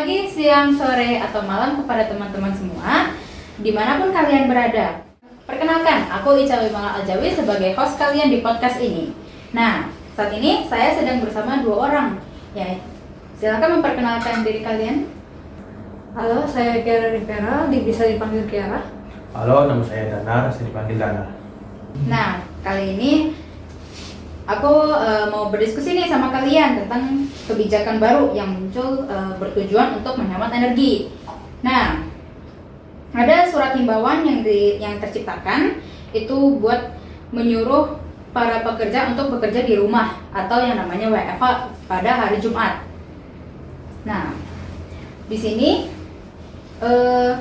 pagi, siang, sore, atau malam kepada teman-teman semua, dimanapun kalian berada. Perkenalkan, aku Ica Wimala Aljawi sebagai host kalian di podcast ini. Nah, saat ini saya sedang bersama dua orang. Ya, silakan memperkenalkan diri kalian. Halo, saya Kiara Rivera, bisa dipanggil Kiara. Halo, nama saya Danar, saya dipanggil Danar. Nah, kali ini aku mau berdiskusi nih sama kalian tentang kebijakan baru yang muncul bertujuan untuk menghemat energi. Nah, ada surat himbauan yang terciptakan itu buat menyuruh para pekerja untuk bekerja di rumah atau yang namanya WFH pada hari Jumat. Nah, di sini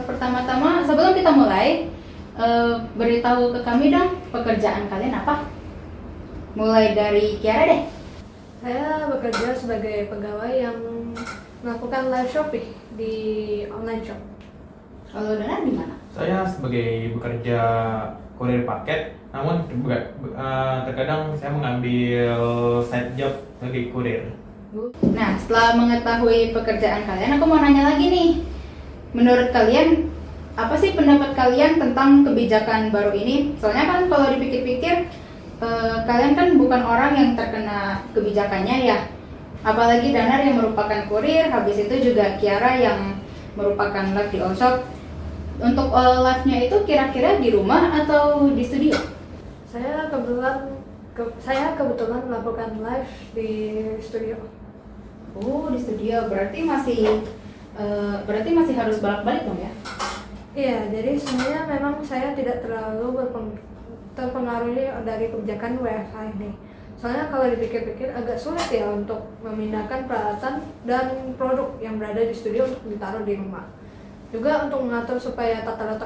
pertama-tama sebelum kita mulai, beritahu ke kami dong pekerjaan kalian apa? Mulai dari Kiara deh. Saya bekerja sebagai pegawai yang melakukan live shopping di online shop. Kalau Danar di mana? Saya sebagai bekerja kurir paket, namun terkadang saya mengambil side job sebagai kurir. Nah, setelah mengetahui pekerjaan kalian, aku mau nanya lagi nih. Menurut kalian, apa sih pendapat kalian tentang kebijakan baru ini? Soalnya kan kalau dipikir-pikir, kalian kan bukan orang yang terkena kebijakannya ya. Apalagi Danar yang merupakan kurir, habis itu juga Kiara yang merupakan live di all shop. Untuk live-nya itu kira-kira di rumah atau di studio? Saya kebetulan melakukan live di studio. Oh, di studio. Berarti masih harus bolak-balik dong ya? Iya, jadi sebenarnya memang saya tidak terlalu terpengaruhi dari kebijakan WFH ini. Soalnya kalau dipikir-pikir agak sulit ya untuk memindahkan peralatan dan produk yang berada di studio untuk ditaruh di rumah. Juga untuk mengatur supaya tata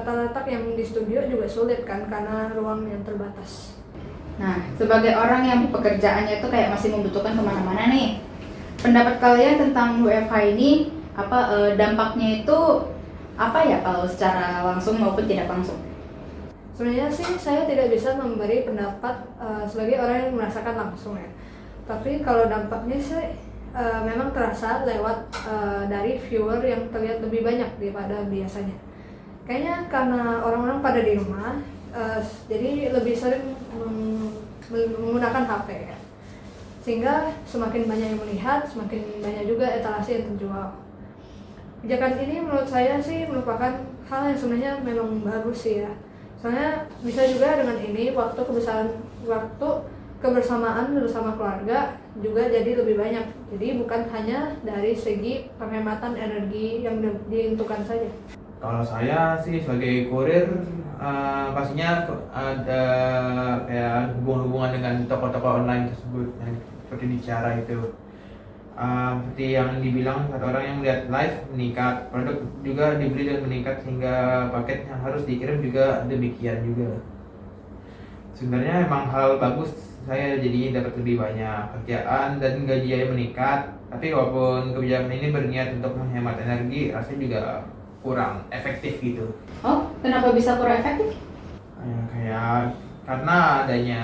letak yang di studio juga sulit kan karena ruang yang terbatas. Nah, sebagai orang yang pekerjaannya itu kayak masih membutuhkan kemana-mana nih, pendapat kalian tentang WFH ini apa dampaknya itu apa ya kalau secara langsung maupun tidak langsung? Sebenarnya sih saya tidak bisa memberi pendapat sebagai orang yang merasakan langsung ya. Tapi kalau dampaknya sih memang terasa lewat dari viewer yang terlihat lebih banyak daripada biasanya. Kayaknya karena orang-orang pada di rumah, jadi lebih sering menggunakan HP ya. Sehingga semakin banyak yang melihat, semakin banyak juga etalase yang terjual. Kebijakan ini menurut saya sih merupakan hal yang sebenarnya memang bagus sih ya. Soalnya bisa juga dengan ini waktu kebersamaan bersama keluarga juga jadi lebih banyak. Jadi bukan hanya dari segi penghematan energi yang diuntukkan saja. Kalau saya sih sebagai kurir, pastinya ada kayak hubungan dengan toko-toko online tersebut, yang seperti bicara itu. Seperti yang dibilang satu orang yang melihat live meningkat, produk juga dibeli dan meningkat sehingga paket yang harus dikirim juga demikian juga. Sebenarnya memang hal bagus, saya jadi dapat lebih banyak kerjaan dan gaji saya meningkat. Tapi walaupun kebijakan ini berniat untuk menghemat energi, rasanya juga kurang efektif gitu. Oh, kenapa bisa kurang efektif? Kayak karena adanya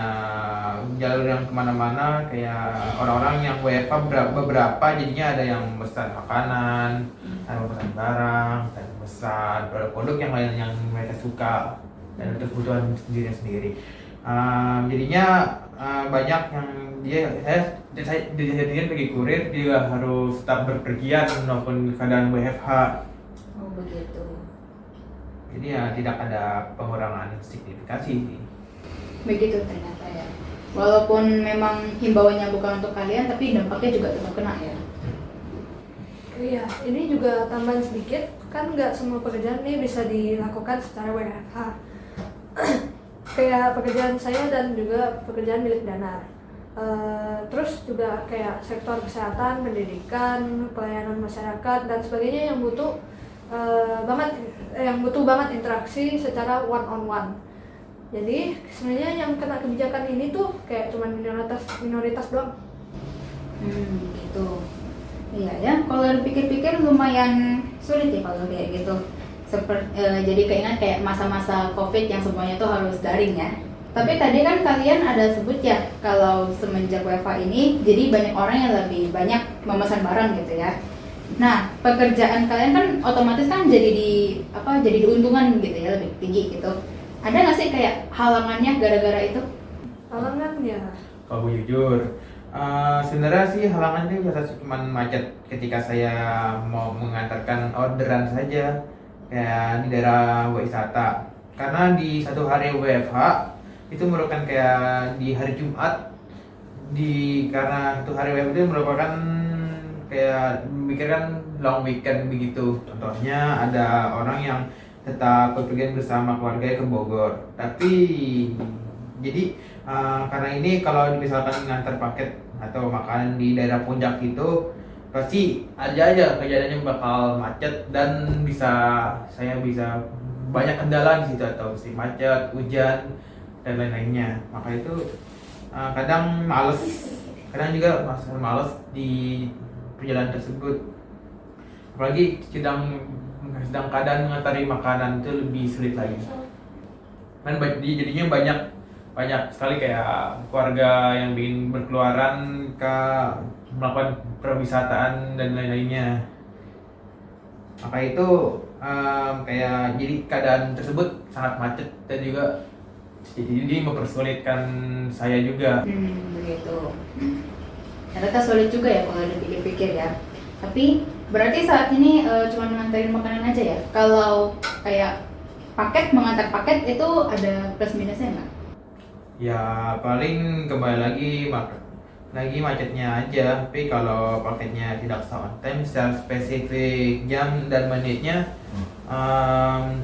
jalur yang kemana-mana, kayak orang-orang yang WFH beberapa jadinya ada yang pesan makanan, ada yang pesan barang, dan pesan produk-produk yang lain yang mereka suka dan untuk kebutuhan sendiri. Jadinya banyak yang saya sebagai kurir dia harus tetap berpergian maupun keadaan WFH. Oh begitu. Jadi ya tidak ada pengurangan signifikasi sih. Begitu ternyata ya. Walaupun memang himbauannya bukan untuk kalian, tapi dampaknya juga tetap kena ya. Iya, ini juga tambahan sedikit, kan nggak semua pekerjaan ini bisa dilakukan secara WFH. Kayak pekerjaan saya dan juga pekerjaan milik Danar. Terus juga kayak sektor kesehatan, pendidikan, pelayanan masyarakat dan sebagainya yang butuh banget interaksi secara one on one. Jadi sebenarnya yang kena kebijakan ini tuh kayak cuman minoritas doang. Gitu. Iya ya, kalau dipikir-pikir lumayan sulit ya kalau kayak gitu. Jadi keingat kayak masa-masa COVID yang semuanya tuh harus daring ya. Tapi tadi kan kalian ada sebut ya kalau semenjak WFH ini jadi banyak orang yang lebih banyak memesan barang gitu ya. Nah, pekerjaan kalian kan otomatis kan jadi jadi diuntungkan gitu ya, lebih tinggi gitu. Ada nggak sih kayak halangannya gara-gara itu? Halangan ya. Kalau gue jujur, sebenarnya sih halangannya biasa cuma macet ketika saya mau mengantarkan orderan saja, kayak di daerah wisata. Karena di satu hari WFH itu merupakan kayak di hari Jumat, karena satu hari WFH itu merupakan kayak memikirkan long weekend begitu. Contohnya ada orang yang tetap bepergian bersama keluarganya ke Bogor, tapi jadi karena ini kalau misalkan ngantar paket atau makanan di daerah puncak itu pasti ada aja kejadiannya bakal macet dan saya bisa banyak kendala di situ atau si macet, hujan dan lain-lainnya. Maka itu kadang males, kadang juga males di perjalanan tersebut. Apalagi sedang keadaan mengantari makanan itu lebih sulit lagi. Kan jadinya banyak sekali kayak keluarga yang ingin berkeluaran ke melakukan perwisataan dan lain-lainnya. Maka itu kayak jadi keadaan tersebut sangat macet dan juga jadi mempersulitkan saya juga. Begitu. Ternyata sulit juga ya kalau dipikir-pikir ya. Tapi berarti saat ini cuma nganterin makanan aja ya? Kalau kayak mengantar paket itu ada plus minusnya nggak? Ya paling kembali lagi macetnya aja. Tapi kalau paketnya tidak on time secara spesifik jam dan menitnya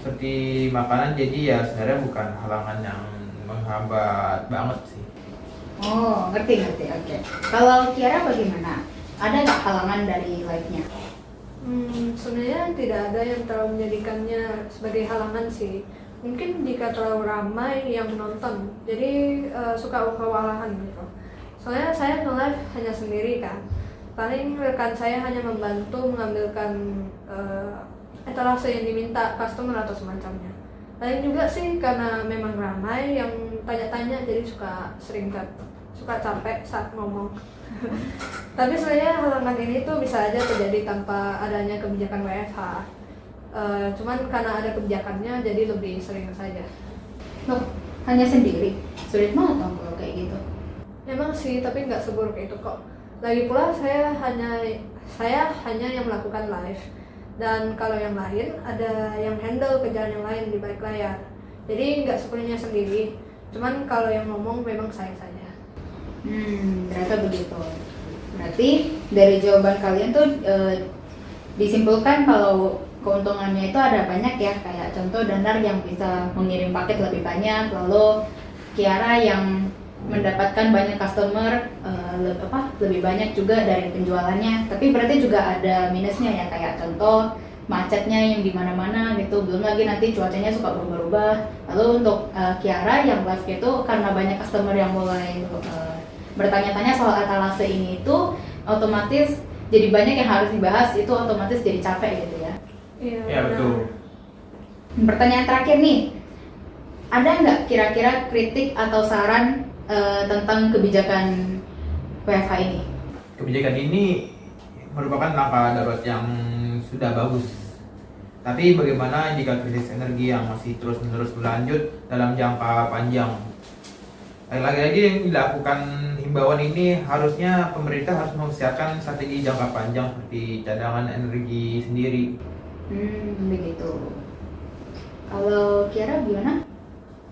seperti makanan, jadi ya sebenarnya bukan halangan yang menghambat banget sih. Oh, ngerti. Oke. Kalau Kiara bagaimana? Ada nggak halangan dari live-nya? Sebenarnya tidak ada yang terlalu menjadikannya sebagai halangan sih. Mungkin jika terlalu ramai yang menonton, jadi suka kewalahan gitu. Soalnya saya nge-live hanya sendiri kan. Paling rekan saya hanya membantu mengambilkan etalase yang diminta customer atau semacamnya. Lain juga sih karena memang ramai yang tanya-tanya, jadi suka capek saat ngomong. Tapi sebenarnya halangan ini tuh bisa aja terjadi tanpa adanya kebijakan WFH. Cuman karena ada kebijakannya jadi lebih sering saja. Loh, hanya sendiri? Sulit banget dong kalau kayak gitu. Emang sih, tapi nggak seburuk itu kok. Lagi pula saya hanya yang melakukan live. Dan kalau yang lain ada yang handle kerjaan yang lain di balik layar. Jadi nggak sepenuhnya sendiri. Cuman kalau yang ngomong memang saya saja. Ternyata begitu. Berarti dari jawaban kalian tuh disimpulkan kalau keuntungannya itu ada banyak ya, kayak contoh Danar yang bisa mengirim paket lebih banyak, lalu Kiara yang mendapatkan banyak customer lebih banyak juga dari penjualannya. Tapi berarti juga ada minusnya ya, kayak contoh macetnya yang di mana-mana gitu, belum lagi nanti cuacanya suka berubah-ubah. Lalu untuk Kiara yang live itu karena banyak customer yang mulai bertanya-tanya soal etalase ini, itu otomatis jadi banyak yang harus dibahas, itu otomatis jadi capek gitu ya. Iya betul. Pertanyaan terakhir nih, ada nggak kira-kira kritik atau saran tentang kebijakan WFH ini? Kebijakan ini merupakan langkah darurat yang sudah bagus. Tapi bagaimana jika krisis energi yang masih terus-menerus berlanjut dalam jangka panjang? Lagi-lagi yang dilakukan himbauan ini, harusnya pemerintah harus mempersiapkan strategi jangka panjang seperti cadangan energi sendiri. Begitu. Kalau Kiara gimana?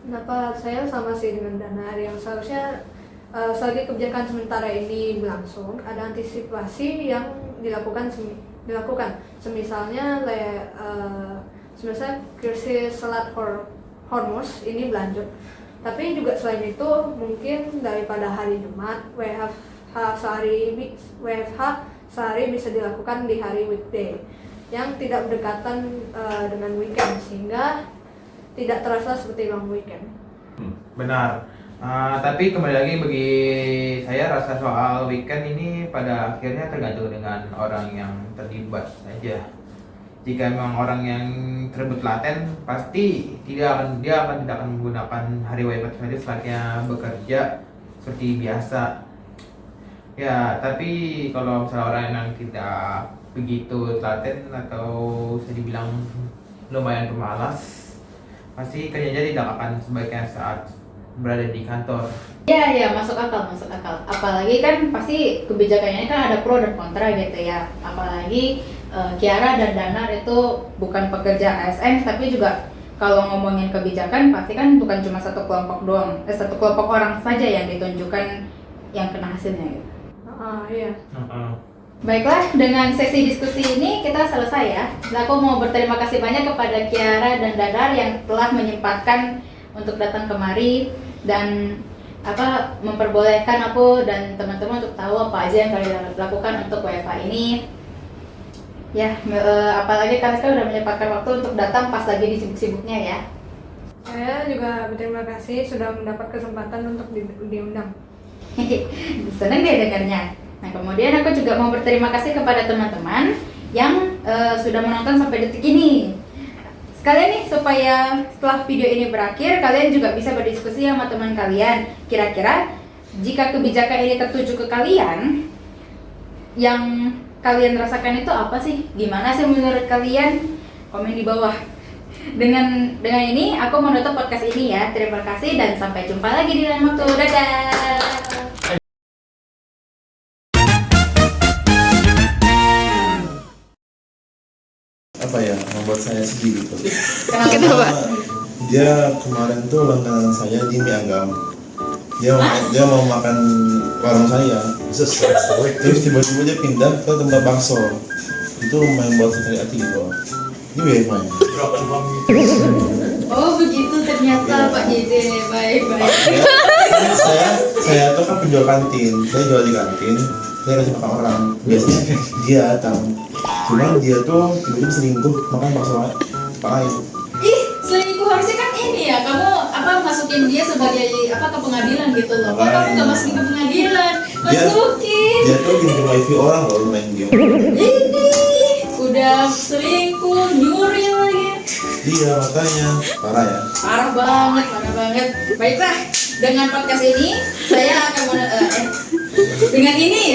Kenapa saya sama sih dengan Danar, yang seharusnya selagi kebijakan sementara ini berlangsung, ada antisipasi yang dilakukan. Semisalnya krisis Selat Hormuz ini berlanjut. Tapi juga selain itu, mungkin daripada hari Jumat, WFH sehari bisa dilakukan di hari weekday yang tidak berdekatan dengan weekend, sehingga tidak terasa seperti long weekend. Benar. Tapi kembali lagi, bagi saya rasa soal weekend ini pada akhirnya tergantung dengan orang yang terlibat saja. Jika memang orang yang tersebut laten, pasti dia tidak akan menggunakan hari WFH sebagai selayaknya bekerja seperti biasa. Ya, tapi kalau misalnya orang yang tidak begitu telaten atau bisa dibilang lumayan pemalas, pasti kerjanya tidak akan sebaiknya saat berada di kantor. Iya, masuk akal, masuk akal. Apalagi kan pasti kebijakannya kan ada pro dan kontra gitu ya. Apalagi Kiara dan Danar itu bukan pekerja ASN, tapi juga kalau ngomongin kebijakan pasti kan bukan cuma satu kelompok doang, satu kelompok orang saja yang ditunjukkan yang kena hasilnya gitu. Iya. Baiklah, dengan sesi diskusi ini kita selesai ya. Dan aku mau berterima kasih banyak kepada Kiara dan Danar yang telah menyempatkan untuk datang kemari dan memperbolehkan aku dan teman-teman untuk tahu apa aja yang kalian lakukan untuk WFA ini. Ya, apalagi kalian udah menyempatkan waktu untuk datang pas lagi di sibuk-sibuknya ya. Saya juga berterima kasih sudah mendapat kesempatan untuk diundang. Seneng deh dengarnya. Nah, kemudian aku juga mau berterima kasih kepada teman-teman yang sudah menonton sampai detik ini. Sekalian nih, supaya setelah video ini berakhir, kalian juga bisa berdiskusi sama teman kalian. Kira-kira jika kebijakan ini tertuju ke kalian, yang kalian rasakan itu apa sih? Gimana sih menurut kalian? Komen di bawah. Dengan ini, aku menutup podcast ini ya. Terima kasih dan sampai jumpa lagi di lain waktu. Dadah! Apa ya, membuat saya sedih gitu. Kenapa? Dia kemarin tuh langganan saya di mie agam. Dia mau makan warung saya. Terus tiba-tiba dia pindah ke tempat bakso. Itu membuat saya sakit hati gitu. Ini bagaimana? Oh begitu ternyata Pak Jide, baik. Saya tuh kan penjual kantin. Saya jual di kantin. Saya kasih makan orang. Biasanya dia datang. Cuman dia tuh tiba-tiba selingkuh makan bakso Pak lain. Ih, selingkuh harusnya kan ini ya, kamu masukin dia sebagai ke pengadilan gitu loh. Kok kamu nggak masukin ke pengadilan? Masukin. Dia tuh game wifi orang loh main game. Ini udah selingkuh, nyuri lagi. Iya makanya parah ya. Parah banget. Baiklah, dengan podcast ini saya akan dengan ini